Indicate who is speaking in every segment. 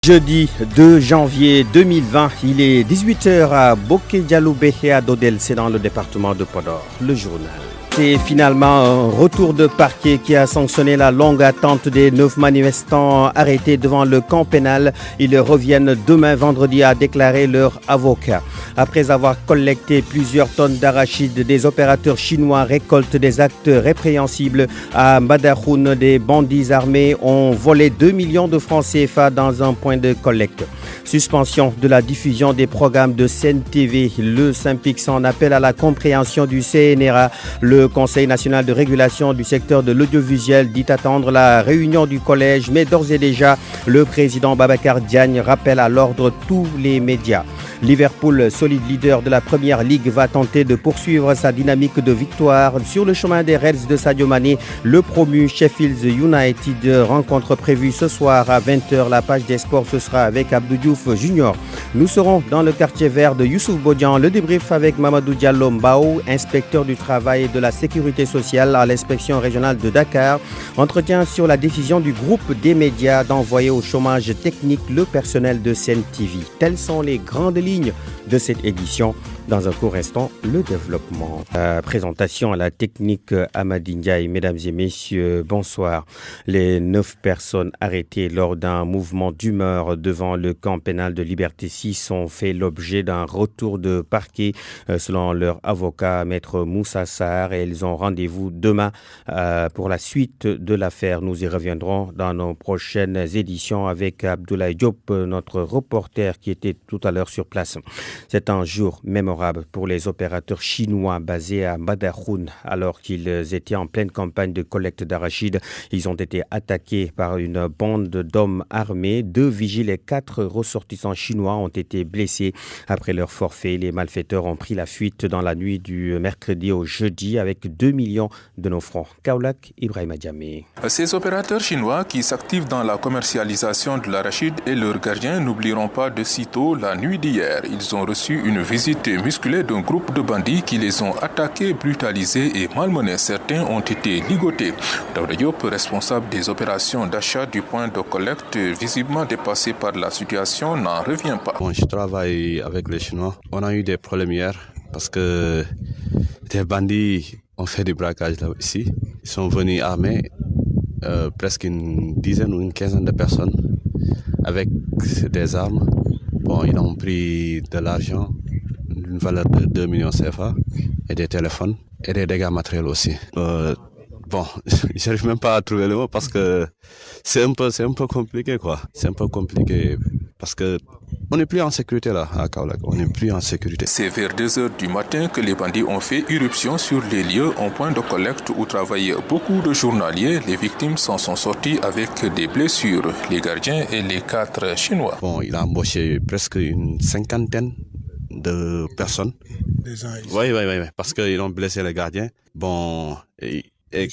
Speaker 1: Jeudi 2 janvier 2020, il est 18h à Boké-Dialoubé et à Dodel, c'est dans le département de Podor. Le journal. C'est finalement un retour de parquet qui a sanctionné la longue attente des 9 manifestants arrêtés devant le camp pénal. Ils reviennent demain vendredi, a déclaré leur avocat. Après avoir collecté plusieurs tonnes d'arachides, des opérateurs chinois récoltent des actes répréhensibles. À Mbadakhoune, des bandits armés ont volé 2 millions de francs CFA dans un point de collecte. Suspension de la diffusion des programmes de Sen TV. Le Synpics en appelle à la compréhension du CNRA. Le Conseil national de régulation du secteur de l'audiovisuel dit attendre la réunion du collège, mais d'ores et déjà, le président Babacar Diagne rappelle à l'ordre tous les médias. Liverpool, solide leader de la Première Ligue, va tenter de poursuivre sa dynamique de victoire sur le chemin des Reds de Sadio Mané. Le promu Sheffield United, rencontre prévue ce soir à 20h. La page des sports, ce sera avec Abdou Diouf Junior. Nous serons dans le quartier vert de Youssouf Bodian. Le débrief avec Mamadou Diallo Mbao, inspecteur du travail et de la sécurité sociale à l'inspection régionale de Dakar. Entretien sur la décision du groupe des médias d'envoyer au chômage technique le personnel de Sen TV. Telles sont les grandes lignes de cette édition. Dans un court instant, le développement. Présentation à la technique Amadi Ndiaye. Mesdames et messieurs, bonsoir. Les 9 personnes arrêtées lors d'un mouvement d'humeur devant le camp pénal de Liberté 6 ont fait l'objet d'un retour de parquet selon leur avocat, Maître Moussa Sarr, et ils ont rendez-vous demain pour la suite de l'affaire. Nous y reviendrons dans nos prochaines éditions avec Abdoulaye Diop, notre reporter qui était tout à l'heure sur place. C'est un jour mémorable pour les opérateurs chinois basés à Mbadakhoune alors qu'ils étaient en pleine campagne de collecte d'arachides. Ils ont été attaqués par une bande d'hommes armés. 2 vigiles et 4 ressortissants chinois ont été blessés. Après leur forfait, les malfaiteurs ont pris la fuite dans la nuit du mercredi au jeudi avec 2 millions de nos francs. Kaolack, Ibrahima Diamé.
Speaker 2: Ces opérateurs chinois qui s'activent dans la commercialisation de l'arachide et leurs gardiens n'oublieront pas de sitôt la nuit d'hier. Ils ont reçu une visite musclés d'un groupe de bandits qui les ont attaqués, brutalisés et malmenés. Certains ont été ligotés. Daouda Diop, responsable des opérations d'achat du point de collecte, visiblement dépassé par la situation, n'en revient pas.
Speaker 3: Je travaille avec les Chinois. On a eu des problèmes hier parce que des bandits ont fait du braquage là ici. Ils sont venus armés, presque une dizaine ou une quinzaine de personnes avec des armes. Ils ont pris de l'argent, une valeur de 2 millions CFA et des téléphones et des dégâts matériels aussi. J'arrive même pas à trouver le mot parce que c'est un peu compliqué quoi. C'est un peu compliqué parce que on n'est plus en sécurité là à Kaolack, on n'est plus en sécurité.
Speaker 2: C'est vers 2h du matin que les bandits ont fait irruption sur les lieux en point de collecte où travaillaient beaucoup de journaliers. Les victimes s'en sont sorties avec des blessures, les gardiens et les 4 Chinois.
Speaker 3: Il a embauché presque une cinquantaine de personnes. Oui, parce qu'ils ont blessé les gardiens. Et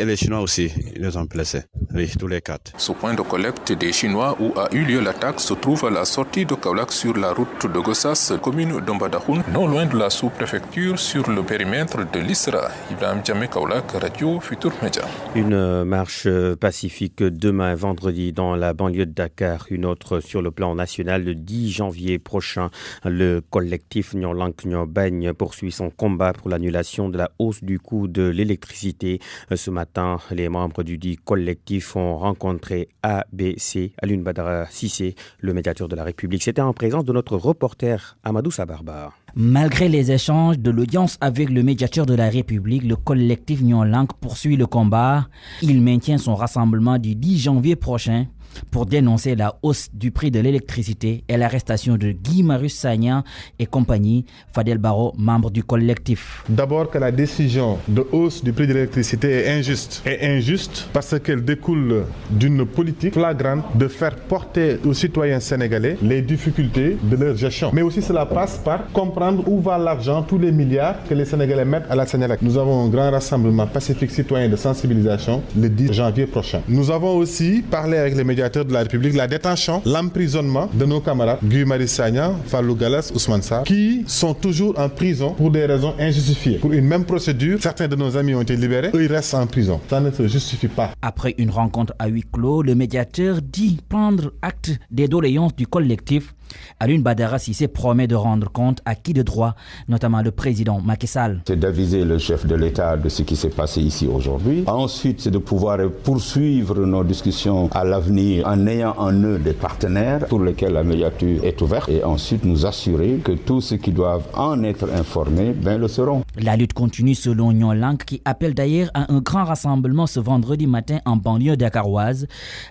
Speaker 3: les Chinois aussi, ils les ont blessés. Oui, tous les 4.
Speaker 2: Ce point de collecte des Chinois où a eu lieu l'attaque se trouve à la sortie de Kaolack sur la route de Gossas, commune d'Mbadakhoune, non loin de la sous-préfecture sur le périmètre de l'ISRA. Ibrahim Diamé, Kaolack, Radio Futur Média.
Speaker 1: Une marche pacifique demain vendredi dans la banlieue de Dakar, une autre sur le plan national le 10 janvier prochain. Le collectif Nyolank Nyobagne poursuit son combat pour l'annulation de la hausse du coût de l'électricité. Ce matin, les membres du dit collectif ont rencontré ABC, Alioune Badara Cissé, le médiateur de la République. C'était en présence de notre reporter Amadou Sabarbar.
Speaker 4: Malgré les échanges de l'audience avec le médiateur de la République, le collectif Nyolank poursuit le combat. Il maintient son rassemblement du 10 janvier prochain pour dénoncer la hausse du prix de l'électricité et l'arrestation de Guy Marius Sagnan et compagnie, Fadel Barro, membre du collectif.
Speaker 5: D'abord que la décision de hausse du prix de l'électricité est injuste. Et injuste parce qu'elle découle d'une politique flagrante de faire porter aux citoyens sénégalais les difficultés de leur gestion. Mais aussi cela passe par comprendre où va l'argent, tous les milliards que les Sénégalais mettent à la Sénélec. Nous avons un grand rassemblement pacifique citoyen de sensibilisation le 10 janvier prochain. Nous avons aussi parlé avec les médias médiateur de la République la détention, l'emprisonnement de nos camarades Guy Marius Sagna, Fallou Gallas, Ousmane Sarr, qui sont toujours en prison pour des raisons injustifiées. Pour une même procédure, certains de nos amis ont été libérés, eux ils restent en prison. Ça ne se justifie pas.
Speaker 4: Après une rencontre à huis clos, le médiateur dit prendre acte des doléances du collectif. Alioune Badara Cissé promet de rendre compte à qui de droit, notamment le président Macky Sall.
Speaker 6: C'est d'aviser le chef de l'État de ce qui s'est passé ici aujourd'hui. Ensuite, c'est de pouvoir poursuivre nos discussions à l'avenir en ayant en eux des partenaires pour lesquels la médiature est ouverte et ensuite nous assurer que tous ceux qui doivent en être informés le seront.
Speaker 4: La lutte continue selon Nyon Langue qui appelle d'ailleurs à un grand rassemblement ce vendredi matin en banlieue dakaroise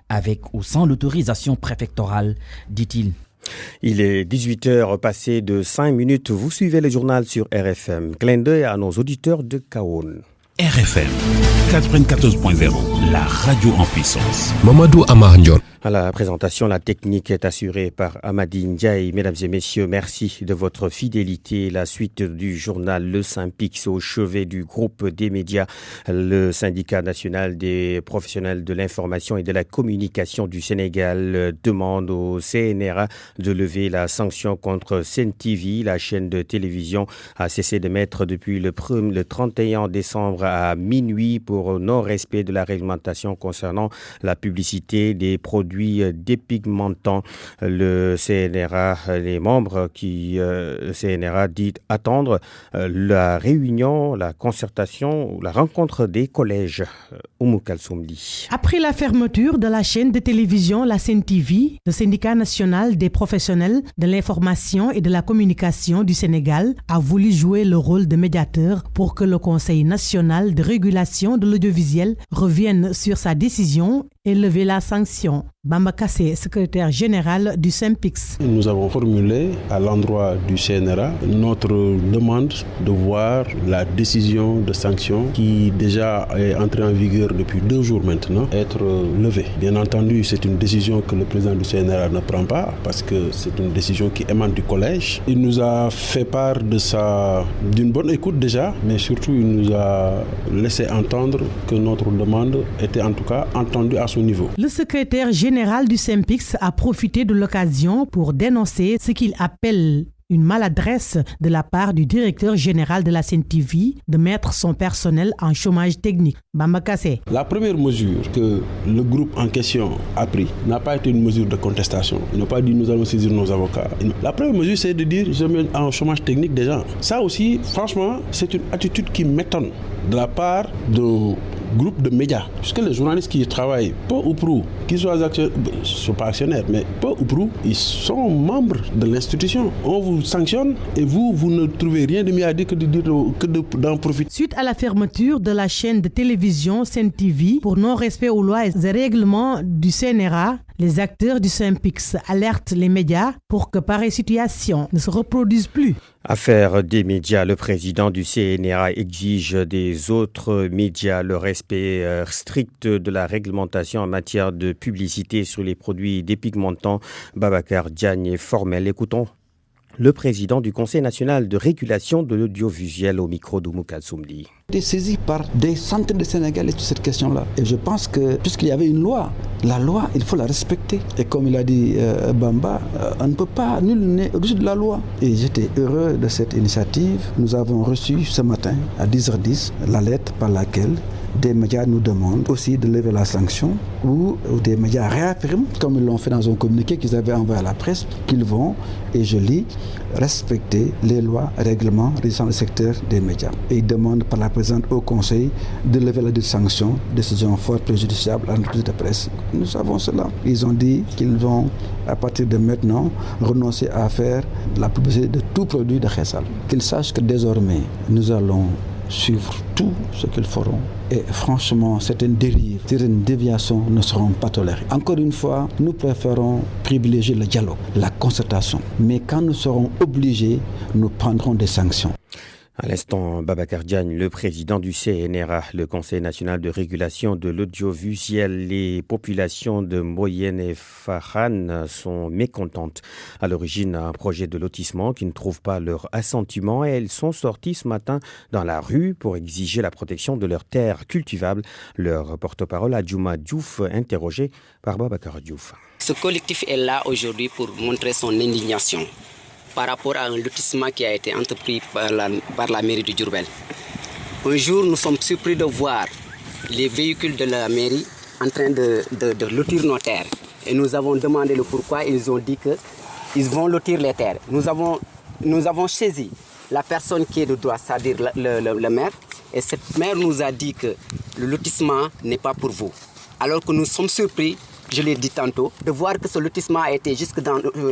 Speaker 4: avec ou sans l'autorisation préfectorale, dit-il.
Speaker 1: Il est 18h passé de 5 minutes. Vous suivez le journal sur RFM. Clin d'œil à nos auditeurs de Kaon.
Speaker 7: RFM 94.0, la radio en puissance.
Speaker 8: Mamadou Amar Ndiol.
Speaker 1: À la présentation, la technique est assurée par Amadi Ndiaye. Mesdames et messieurs, merci de votre fidélité. La suite du journal Le Synpics au chevet du groupe des médias, le syndicat national des professionnels de l'information et de la communication du Sénégal demande au CNRA de lever la sanction contre Sen TV. La chaîne de télévision a cessé de mettre depuis le 31 décembre à minuit pour non-respect de la réglementation concernant la publicité des produits dépigmentants. Le CNRA, les membres CNRA dit attendre la réunion, la concertation, la rencontre des collèges. Oumou Kalsoumli.
Speaker 9: Après la fermeture de la chaîne de télévision, la Sen TV, le syndicat national des professionnels de l'information et de la communication du Sénégal a voulu jouer le rôle de médiateur pour que le Conseil national de régulation de l'audiovisuel revienne sur sa décision et lever la sanction. Bamba Kassé, secrétaire général du Synpics.
Speaker 10: Nous avons formulé à l'endroit du CNRA notre demande de voir la décision de sanction qui déjà est entrée en vigueur depuis 2 jours maintenant être levée. Bien entendu, c'est une décision que le président du CNRA ne prend pas parce que c'est une décision qui émane du collège. Il nous a fait part d'une bonne écoute déjà, mais surtout il nous a laissé entendre que notre demande était en tout cas entendue à son niveau.
Speaker 9: Le secrétaire général du Synpics a profité de l'occasion pour dénoncer ce qu'il appelle une maladresse de la part du directeur général de la Sen TV de mettre son personnel en chômage technique. Bamba Kassé.
Speaker 10: La première mesure que le groupe en question a prise n'a pas été une mesure de contestation. Ils n'ont pas dit nous allons saisir nos avocats. La première mesure c'est de dire je mets en chômage technique des gens. Ça aussi, franchement, c'est une attitude qui m'étonne de la part de groupe de médias. Puisque les journalistes qui travaillent peu ou prou, qu'ils soient actionnaires, ne sont pas actionnaires, mais peu ou prou, ils sont membres de l'institution. On vous sanctionne et vous ne trouvez rien de mieux à dire que d'en profiter.
Speaker 9: Suite à la fermeture de la chaîne de télévision Sen TV pour non-respect aux lois et règlements du CNRA, les acteurs du Synpics alertent les médias pour que pareille situation ne se reproduise plus.
Speaker 1: Affaire des médias, le président du CNRA exige des autres médias le respect strict de la réglementation en matière de publicité sur les produits dépigmentants. Babacar Diagne est formel. Écoutons le président du Conseil national de régulation de l'audiovisuel au micro d'Oumou Kalsoumli.
Speaker 11: Été saisi par des centaines de Sénégalais sur cette question-là. Et je pense que, puisqu'il y avait une loi, la loi, il faut la respecter. Et comme il a dit Bamba, on ne peut pas, nul n'est au-dessus de la loi. Et j'étais heureux de cette initiative. Nous avons reçu ce matin, à 10h10, la lettre par laquelle des médias nous demandent aussi de lever la sanction ou des médias réaffirment, comme ils l'ont fait dans un communiqué qu'ils avaient envoyé à la presse, qu'ils vont, et je lis, respecter les lois, règlements régissant le secteur des médias. Et ils demandent par la présidente au Conseil de lever la sanction, décision fort préjudiciable à l'entreprise de presse. Nous savons cela. Ils ont dit qu'ils vont, à partir de maintenant, renoncer à faire la publicité de tout produit de Khessal. Qu'ils sachent que désormais, nous allons suivre tout ce qu'ils feront. Et franchement, certaines dérives, certaines déviations ne seront pas tolérées. Encore une fois, nous préférons privilégier le dialogue, la concertation. Mais quand nous serons obligés, nous prendrons des sanctions.
Speaker 1: À l'instant, Babacar Diagne, le président du CNRA, le Conseil national de régulation de l'audiovisuel, les populations de Moyenne et Farhan sont mécontentes. À l'origine, un projet de lotissement qui ne trouve pas leur assentiment et elles sont sorties ce matin dans la rue pour exiger la protection de leurs terres cultivables. Leur porte-parole, Adjouma Diouf, interrogé par Babacar Diouf.
Speaker 8: Ce collectif est là aujourd'hui pour montrer son indignation par rapport à un lotissement qui a été entrepris par la mairie de Diourbel. Un jour, nous sommes surpris de voir les véhicules de la mairie en train de lotir nos terres. Et nous avons demandé le pourquoi. Ils ont dit qu'ils vont lotir les terres. Nous avons saisi la personne qui est de droit, c'est-à-dire le maire. Et cette maire nous a dit que le lotissement n'est pas pour vous. Alors que nous sommes surpris, je l'ai dit tantôt, de voir que ce lotissement a été jusque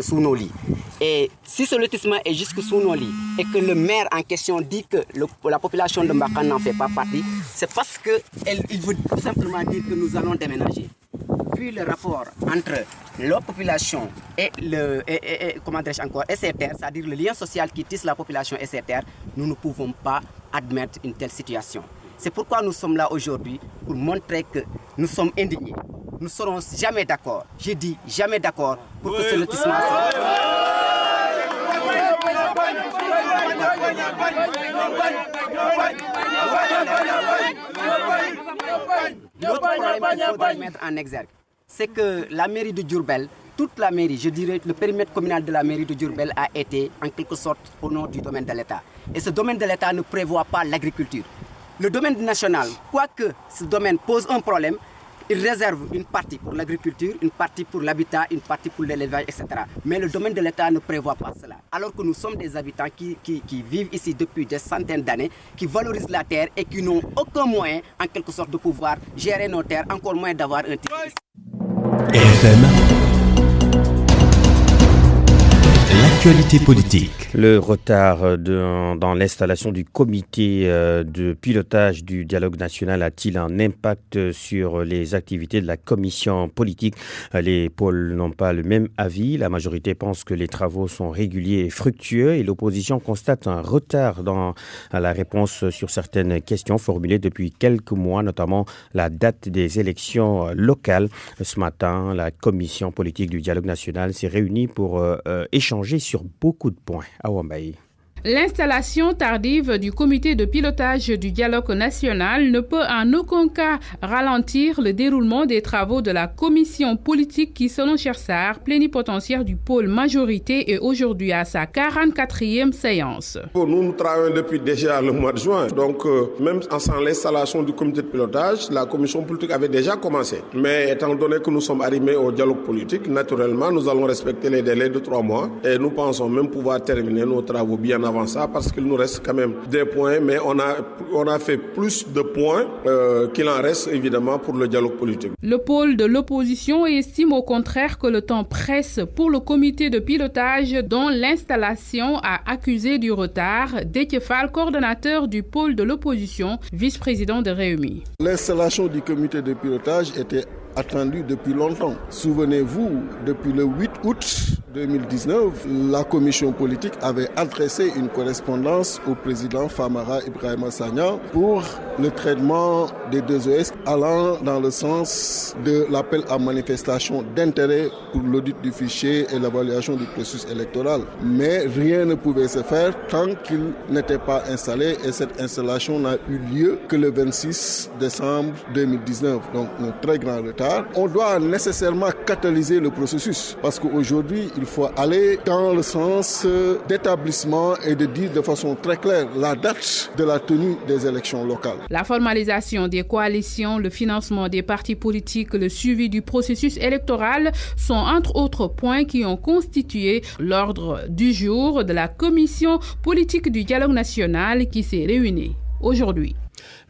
Speaker 8: sous nos lits. Et si ce lotissement est jusque sous nos lits et que le maire en question dit que la population de Mbakane n'en fait pas partie, c'est parce qu'il veut tout simplement dire que nous allons déménager. Vu le rapport entre la population et ces terres, c'est-à-dire le lien social qui tisse la population et ces terres, nous ne pouvons pas admettre une telle situation. C'est pourquoi nous sommes là aujourd'hui, pour montrer que nous sommes indignés. Nous ne serons jamais d'accord, j'ai dit jamais d'accord, pour que ce lotissement L'autre problème qu'il faudrait mettre en exergue, c'est que la mairie de Diourbel, toute la mairie, je dirais le périmètre communal de la mairie de Diourbel a été en quelque sorte au nom du domaine de l'État. Et ce domaine de l'État ne prévoit pas l'agriculture. Le domaine national, quoique ce domaine pose un problème, il réserve une partie pour l'agriculture, une partie pour l'habitat, une partie pour l'élevage, etc. Mais le domaine de l'État ne prévoit pas cela. Alors que nous sommes des habitants qui vivent ici depuis des centaines d'années, qui valorisent la terre et qui n'ont aucun moyen, en quelque sorte, de pouvoir gérer nos terres, encore moins d'avoir un titre.
Speaker 7: RFM, l'actualité politique.
Speaker 1: Le retard dans l'installation du comité de pilotage du dialogue national a-t-il un impact sur les activités de la commission politique? Les pôles n'ont pas le même avis. La majorité pense que les travaux sont réguliers et fructueux et l'opposition constate un retard dans la réponse sur certaines questions formulées depuis quelques mois, notamment la date des élections locales. Ce matin, la commission politique du dialogue national s'est réunie pour échanger sur beaucoup de points. Awambaye.
Speaker 12: L'installation tardive du comité de pilotage du dialogue national ne peut en aucun cas ralentir le déroulement des travaux de la commission politique qui, selon Chersar, plénipotentiaire du pôle majorité, est aujourd'hui à sa 44e séance.
Speaker 13: Pour nous travaillons depuis déjà le mois de juin. Donc, même sans l'installation du comité de pilotage, la commission politique avait déjà commencé. Mais étant donné que nous sommes arrivés au dialogue politique, naturellement, nous allons respecter les délais de 3 mois et nous pensons même pouvoir terminer nos travaux bien avant ça parce qu'il nous reste quand même des points, mais on a fait plus de points qu'il en reste évidemment pour le dialogue politique.
Speaker 12: Le pôle de l'opposition estime au contraire que le temps presse pour le comité de pilotage dont l'installation a accusé du retard. Déthié Fall, coordonnateur du pôle de l'opposition, vice-président de Réumi.
Speaker 13: L'installation du comité de pilotage était attendue depuis longtemps. Souvenez-vous, depuis le 8 août 2019, la commission politique avait adressé une correspondance au président Famara Ibrahima Sagna pour le traitement des 2 OS allant dans le sens de l'appel à manifestation d'intérêt pour l'audit du fichier et l'évaluation du processus électoral. Mais rien ne pouvait se faire tant qu'il n'était pas installé et cette installation n'a eu lieu que le 26 décembre 2019. Donc un très grand retard. On doit nécessairement catalyser le processus parce qu'aujourd'hui, il faut aller dans le sens d'établissement et de dire de façon très claire la date de la tenue des élections locales.
Speaker 12: La formalisation des coalitions, le financement des partis politiques, le suivi du processus électoral sont entre autres points qui ont constitué l'ordre du jour de la commission politique du dialogue national qui s'est réunie aujourd'hui.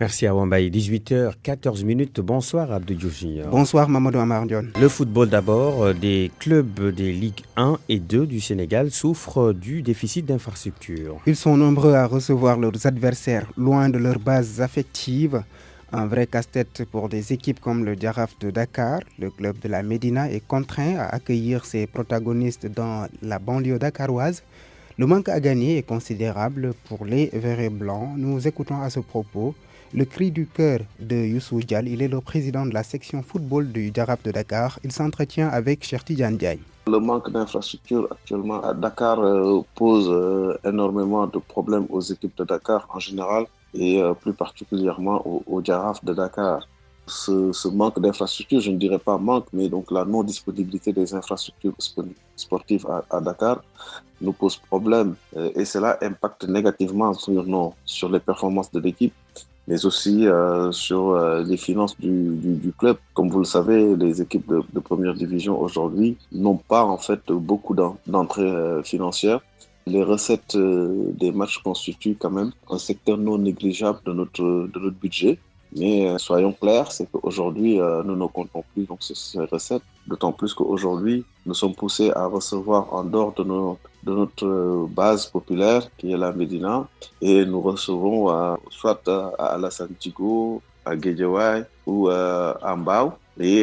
Speaker 1: Merci à Wambaye. 18h14. Bonsoir Abdou Diouf.
Speaker 14: Bonsoir Mamadou Amardion.
Speaker 1: Le football d'abord. Des clubs des Ligues 1 et 2 du Sénégal souffrent du déficit d'infrastructures.
Speaker 14: Ils sont nombreux à recevoir leurs adversaires loin de leurs bases affectives. Un vrai casse-tête pour des équipes comme le Jaraaf de Dakar. Le club de la Médina est contraint à accueillir ses protagonistes dans la banlieue dakaroise. Le manque à gagner est considérable pour les Verts et Blancs. Nous écoutons à ce propos le cri du cœur de Youssou Dial. Il est le président de la section football du Jaraaf de Dakar. Il s'entretient avec Cheikh Tidiane Diagne.
Speaker 15: Le manque d'infrastructures actuellement à Dakar pose énormément de problèmes aux équipes de Dakar en général et plus particulièrement au Jaraaf de Dakar. Ce manque d'infrastructures, je ne dirais pas manque, mais donc la non-disponibilité des infrastructures sportives à Dakar nous pose problème et cela impacte négativement sur les performances de l'équipe, mais aussi sur les finances du club. Comme vous le savez, les équipes de première division aujourd'hui n'ont pas en fait beaucoup d'entrées financières. Les recettes des matchs constituent quand même un secteur non négligeable de notre budget. Mais soyons clairs, c'est qu'aujourd'hui, nous ne comptons plus donc ces recettes, d'autant plus qu'aujourd'hui, nous sommes poussés à recevoir en dehors de notre base populaire, qui est la Médina, et nous recevons soit à Alassane Djigo, à Guédiawaye ou à Mbao. Et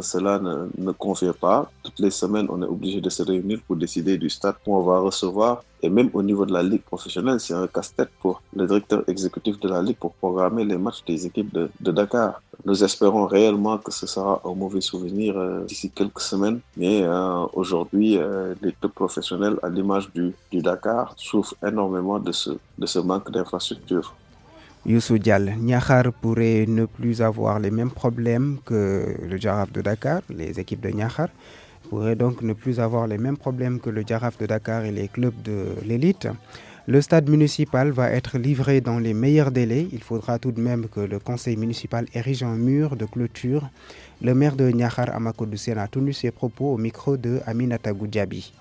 Speaker 15: cela ne convient pas. Toutes les semaines, on est obligé de se réunir pour décider du stade où on va recevoir. Et même au niveau de la Ligue professionnelle, c'est un casse-tête pour le directeur exécutif de la Ligue pour programmer les matchs des équipes de Dakar. Nous espérons réellement que ce sera un mauvais souvenir d'ici quelques semaines. Mais aujourd'hui, les clubs professionnels, à l'image du Dakar, souffrent énormément de ce manque d'infrastructures.
Speaker 14: Youssou Dial, Niakhar pourrait ne plus avoir les mêmes problèmes que le Jaraaf de Dakar. Les équipes de Niakhar pourraient donc ne plus avoir les mêmes problèmes que le Jaraaf de Dakar et les clubs de l'élite. Le stade municipal va être livré dans les meilleurs délais. Il faudra tout de même que le conseil municipal érige un mur de clôture. Le maire de Niakhar, Amakodou Sène, a tenu ses propos au micro de Aminata Goudjabi.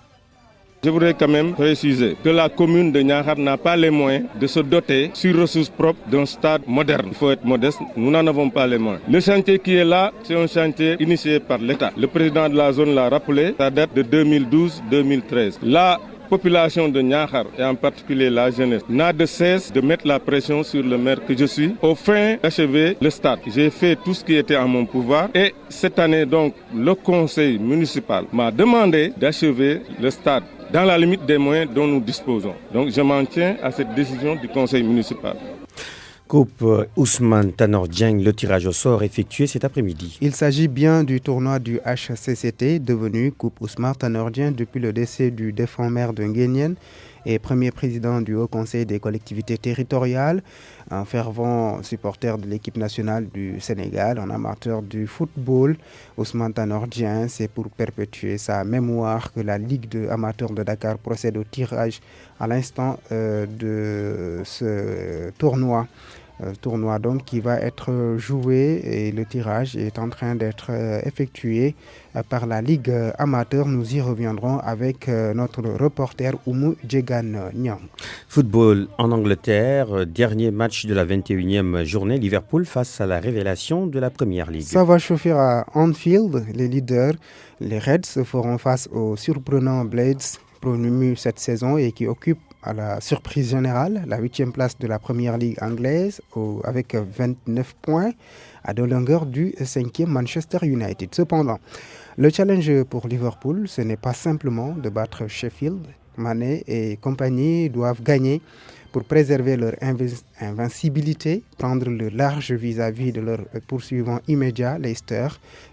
Speaker 16: Je voudrais quand même préciser que la commune de Niakhar n'a pas les moyens de se doter sur ressources propres d'un stade moderne. Il faut être modeste, nous n'en avons pas les moyens. Le chantier qui est là, c'est un chantier initié par l'État. Le président de la zone l'a rappelé, ça date de 2012-2013. La population de Niakhar, et en particulier la jeunesse, n'a de cesse de mettre la pression sur le maire que je suis au fin d'achever le stade. J'ai fait tout ce qui était en mon pouvoir et cette année donc le conseil municipal m'a demandé d'achever le stade dans la limite des moyens dont nous disposons. Donc je m'en tiens à cette décision du conseil municipal.
Speaker 1: Coupe Ousmane Tanor Dieng, le tirage au sort effectué cet après-midi.
Speaker 14: Il s'agit bien du tournoi du HCCT, devenu Coupe Ousmane Tanor Dieng depuis le décès du défunt maire de Nguyen et premier président du Haut Conseil des collectivités territoriales, un fervent supporter de l'équipe nationale du Sénégal, un amateur du football. Ousmane Tanor Dieng, c'est pour perpétuer sa mémoire que la Ligue de amateurs de Dakar procède au tirage à l'instant de ce tournoi. Tournoi donc qui va être joué et le tirage est en train d'être effectué par la Ligue amateur. Nous y reviendrons avec notre reporter Oumou Djegan Nyang.
Speaker 1: Football en Angleterre, dernier match de la 21e journée, Liverpool face à la révélation de la Première Ligue.
Speaker 14: Ça va chauffer à Anfield. Les leaders, les Reds, se feront face aux surprenants Blades, promus cette saison et qui occupent à la surprise générale la 8e place de la Première Ligue anglaise avec 29 points à de longueur du 5e Manchester United. Cependant, le challenge pour Liverpool, ce n'est pas simplement de battre Sheffield. Mané et compagnie doivent gagner pour préserver leur invincibilité, prendre le large vis-à-vis de leur poursuivant immédiat, Leicester.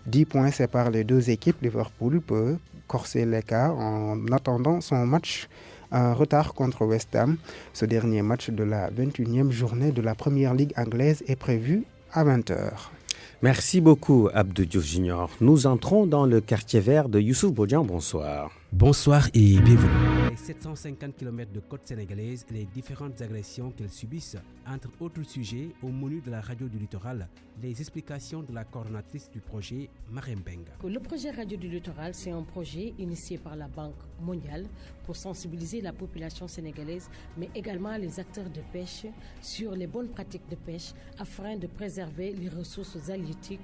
Speaker 14: 10 points séparent les deux équipes. Liverpool peut corser l'écart en attendant son match en retard contre West Ham. Ce dernier match de la 21e journée de la Première Ligue anglaise est prévu à 20h.
Speaker 1: Merci beaucoup Abdou Diouf Junior. Nous entrons dans le quartier vert de Youssouf Bodian. Bonsoir.
Speaker 17: Bonsoir et bienvenue. Les 750 km de côte sénégalaise et les différentes agressions qu'elles subissent, entre autres sujets, au menu de la radio du littoral, les explications de la coordonnatrice du projet, Marème Benga.
Speaker 18: Le projet Radio du littoral, c'est un projet initié par la Banque mondiale pour sensibiliser la population sénégalaise, mais également les acteurs de pêche sur les bonnes pratiques de pêche afin de préserver les ressources halieutiques,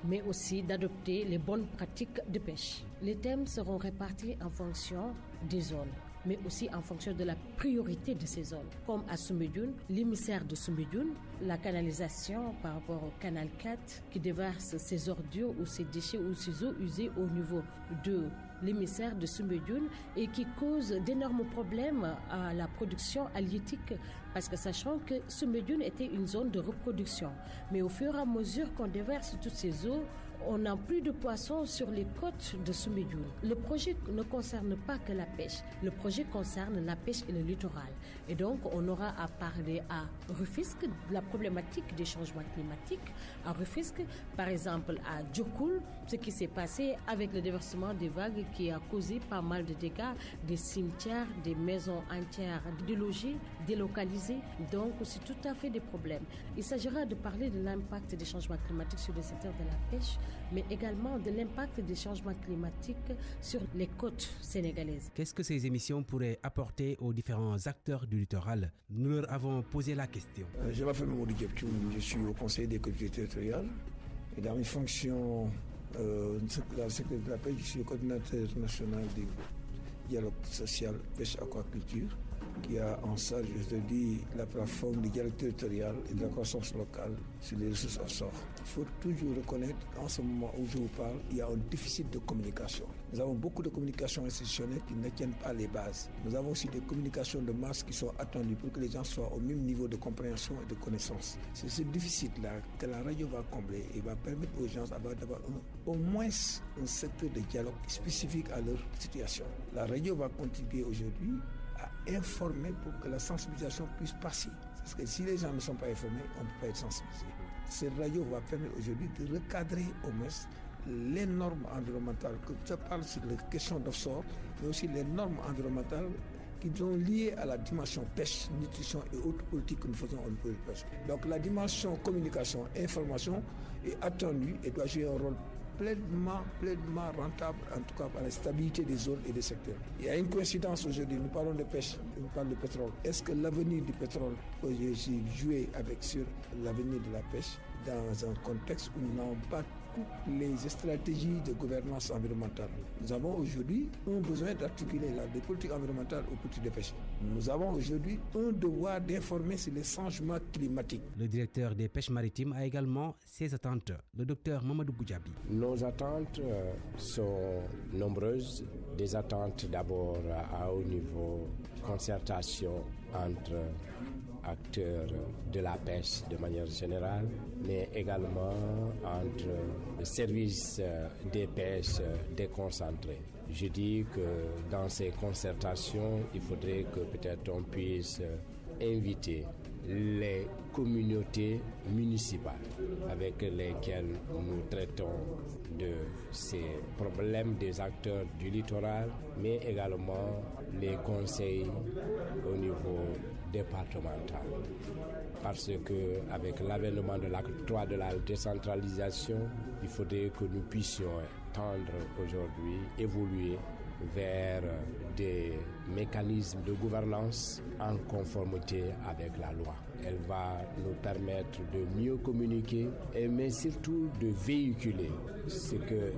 Speaker 18: mais aussi d'adopter les bonnes pratiques de pêche. Les thèmes seront répartis en fonction des zones, mais aussi en fonction de la priorité de ces zones, comme à Soumbédioune, l'émissaire de Soumbédioune, la canalisation par rapport au canal 4 qui déverse ses ordures ou ses déchets ou ses eaux usées au niveau de l'émissaire de Soumbédioune et qui cause d'énormes problèmes à la production halieutique parce que sachant que Soumbédioune était une zone de reproduction. Mais au fur et à mesure qu'on déverse toutes ces eaux, on n'a plus de poissons sur les côtes de Soumbédioune. Le projet ne concerne pas que la pêche. Le projet concerne la pêche et le littoral. Et donc, on aura à parler à Rufisque de la problématique des changements climatiques. À Rufisque, par exemple, à Djokoul, ce qui s'est passé avec le déversement des vagues qui a causé pas mal de dégâts, des cimetières, des maisons entières délogées, délocalisées. Donc, c'est tout à fait des problèmes. Il s'agira de parler de l'impact des changements climatiques sur le secteur de la pêche, mais également de l'impact des changements climatiques sur les côtes sénégalaises.
Speaker 17: Qu'est-ce que ces émissions pourraient apporter aux différents acteurs du littoral? Nous leur avons posé la question.
Speaker 19: Je m'appelle Mamoudou Dieptou, je suis au Conseil des collectivités territoriales et dans mes fonctions la secrétaire de la pêche, je suis le coordinateur national du dialogue social pêche-aquaculture qui a en charge, je te dis, la plateforme du dialogue territorial et de la croissance locale sur les ressources offshore. Il faut toujours reconnaître qu'en ce moment où je vous parle, il y a un déficit de communication. Nous avons beaucoup de communications institutionnelles qui ne tiennent pas les bases. Nous avons aussi des communications de masse qui sont attendues pour que les gens soient au même niveau de compréhension et de connaissance. C'est ce déficit-là que la radio va combler et va permettre aux gens d'avoir au moins un secteur de dialogue spécifique à leur situation. La radio va contribuer aujourd'hui à informer pour que la sensibilisation puisse passer. Parce que si les gens ne sont pas informés, on ne peut pas être sensibilisé. Cette radio va permettre aujourd'hui de recadrer au moins les normes environnementales. Que je parle sur les questions d'offshore, mais aussi les normes environnementales qui sont liées à la dimension pêche, nutrition et autres politiques que nous faisons au niveau de pêche. Donc la dimension communication, information est attendue et doit jouer un rôle pleinement rentable, en tout cas par la stabilité des zones et des secteurs. Il y a une coïncidence aujourd'hui, nous parlons de pêche, nous parlons de pétrole. Est-ce que l'avenir du pétrole peut jouer sur l'avenir de la pêche dans un contexte où nous n'avons pas toutes les stratégies de gouvernance environnementale? Nous avons aujourd'hui un besoin d'articuler des politiques environnementales aux politiques de pêche. Nous avons aujourd'hui un devoir d'informer sur les changements climatiques.
Speaker 17: Le directeur des pêches maritimes a également ses attentes, le docteur Mamadou Goudiaby.
Speaker 20: Nos attentes sont nombreuses. Des attentes d'abord à haut niveau, concertation entre acteurs de la pêche de manière générale, mais également entre le service des pêches déconcentrés. Je dis que dans ces concertations, il faudrait que peut-être on puisse inviter les communautés municipales avec lesquelles nous traitons de ces problèmes des acteurs du littoral, mais également les conseils au niveau départemental. Parce que avec l'avènement de l'acte 3 de la décentralisation, il faudrait que nous puissions tendre aujourd'hui, évoluer vers des mécanismes de gouvernance en conformité avec la loi. Elle va nous permettre de mieux communiquer, mais surtout de véhiculer ce que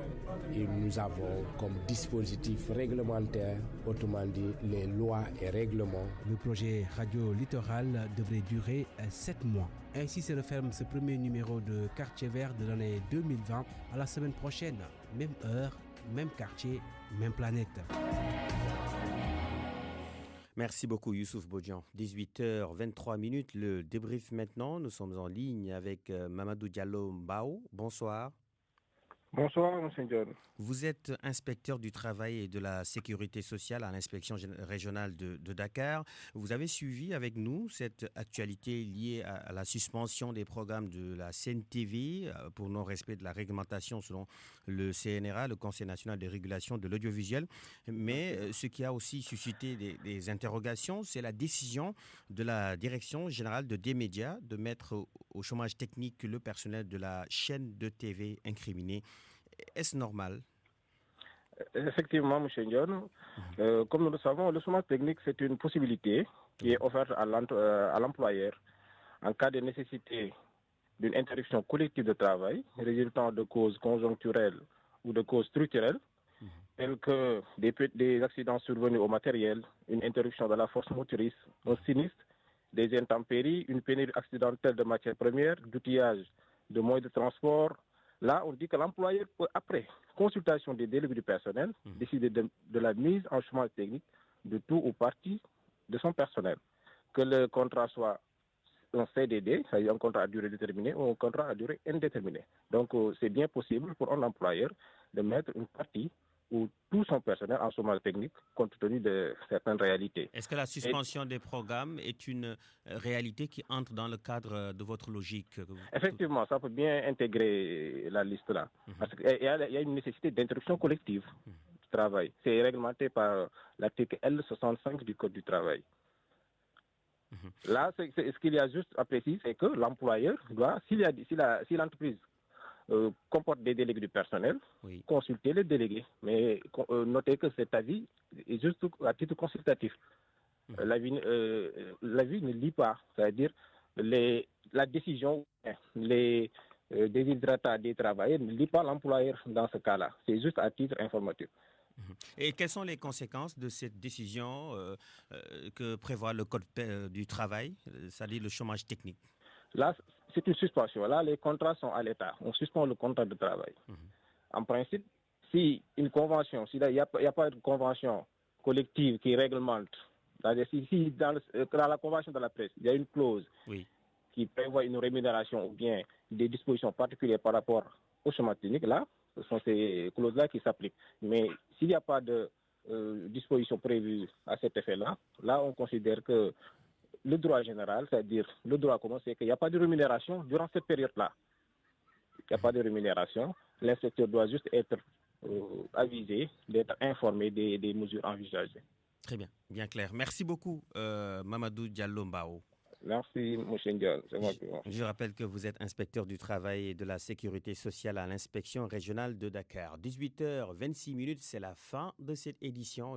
Speaker 20: nous avons comme dispositif réglementaire, autrement dit les lois et règlements.
Speaker 17: Le projet Radio Littoral devrait durer 7 mois. Ainsi se referme ce premier numéro de Quartier Vert de l'année 2020. À la semaine prochaine, même heure, même quartier, même planète.
Speaker 1: Merci beaucoup Youssouf Bodian. 18h23, le débrief maintenant. Nous sommes en ligne avec Mamadou Diallo Mbao. Bonsoir.
Speaker 21: Bonsoir, M. John.
Speaker 1: Vous êtes inspecteur du travail et de la sécurité sociale à l'inspection régionale de Dakar. Vous avez suivi avec nous cette actualité liée à la suspension des programmes de la CNTV pour non-respect de la réglementation selon le CNRA, le Conseil national de régulation de l'audiovisuel. Mais ce qui a aussi suscité des interrogations, c'est la décision de la direction générale de D-Média de mettre au chômage technique le personnel de la chaîne de TV incriminée. Est-ce normal?
Speaker 21: Effectivement, M. John. Comme nous le savons, le chômage technique, c'est une possibilité qui est offerte à l'employeur en cas de nécessité d'une interruption collective de travail résultant de causes conjoncturelles ou de causes structurelles, telles que des accidents survenus au matériel, une interruption de la force motrice, un sinistre, des intempéries, une pénurie accidentelle de matières premières, d'outillage, de moyens de transport, Là, on dit que l'employeur peut, après consultation des délégués du personnel, décider de la mise en chômage technique de tout ou partie de son personnel. Que le contrat soit un CDD, c'est-à-dire un contrat à durée déterminée, ou un contrat à durée indéterminée. Donc, c'est bien possible pour un employeur de mettre une partie ou tout son personnel en chômage technique compte tenu de certaines réalités.
Speaker 1: Est-ce que la suspension des programmes est une réalité qui entre dans le cadre de votre logique?
Speaker 21: Effectivement, ça peut bien intégrer la liste là. Parce qu'il y a une nécessité d'interruption collective du travail. C'est réglementé par l'article L65 du Code du travail. Là, ce qu'il y a juste à préciser, c'est que l'employeur doit, si l'entreprise comporte des délégués du personnel, consulter les délégués. Mais notez que cet avis est juste à titre consultatif. L'avis ne lit pas, c'est-à-dire la décision, les déshydratants des travailleurs ne lit pas l'employeur dans ce cas-là. C'est juste à titre informatif.
Speaker 1: Et quelles sont les conséquences de cette décision que prévoit le Code du travail, c'est-à-dire le chômage technique?
Speaker 21: Là, c'est une suspension. Là, les contrats sont à l'état. On suspend le contrat de travail. En principe, si une convention, s'il n'y a pas de convention collective qui réglemente, c'est-à-dire si dans la convention de la presse, il y a une clause qui prévoit une rémunération ou bien des dispositions particulières par rapport au chômage technique, là, ce sont ces clauses-là qui s'appliquent. Mais s'il n'y a pas de disposition prévue à cet effet-là, là, on considère que le droit général, c'est-à-dire le droit commun, c'est qu'il n'y a pas de rémunération durant cette période-là. Il n'y a pas de rémunération. L'inspecteur doit juste être avisé, d'être informé des mesures envisagées.
Speaker 1: Très bien, bien clair. Merci beaucoup, Mamadou Diallo Mbao.
Speaker 21: Merci, M. Ndiol.
Speaker 1: Je rappelle que vous êtes inspecteur du travail et de la sécurité sociale à l'inspection régionale de Dakar. 18h26, c'est la fin de cette édition.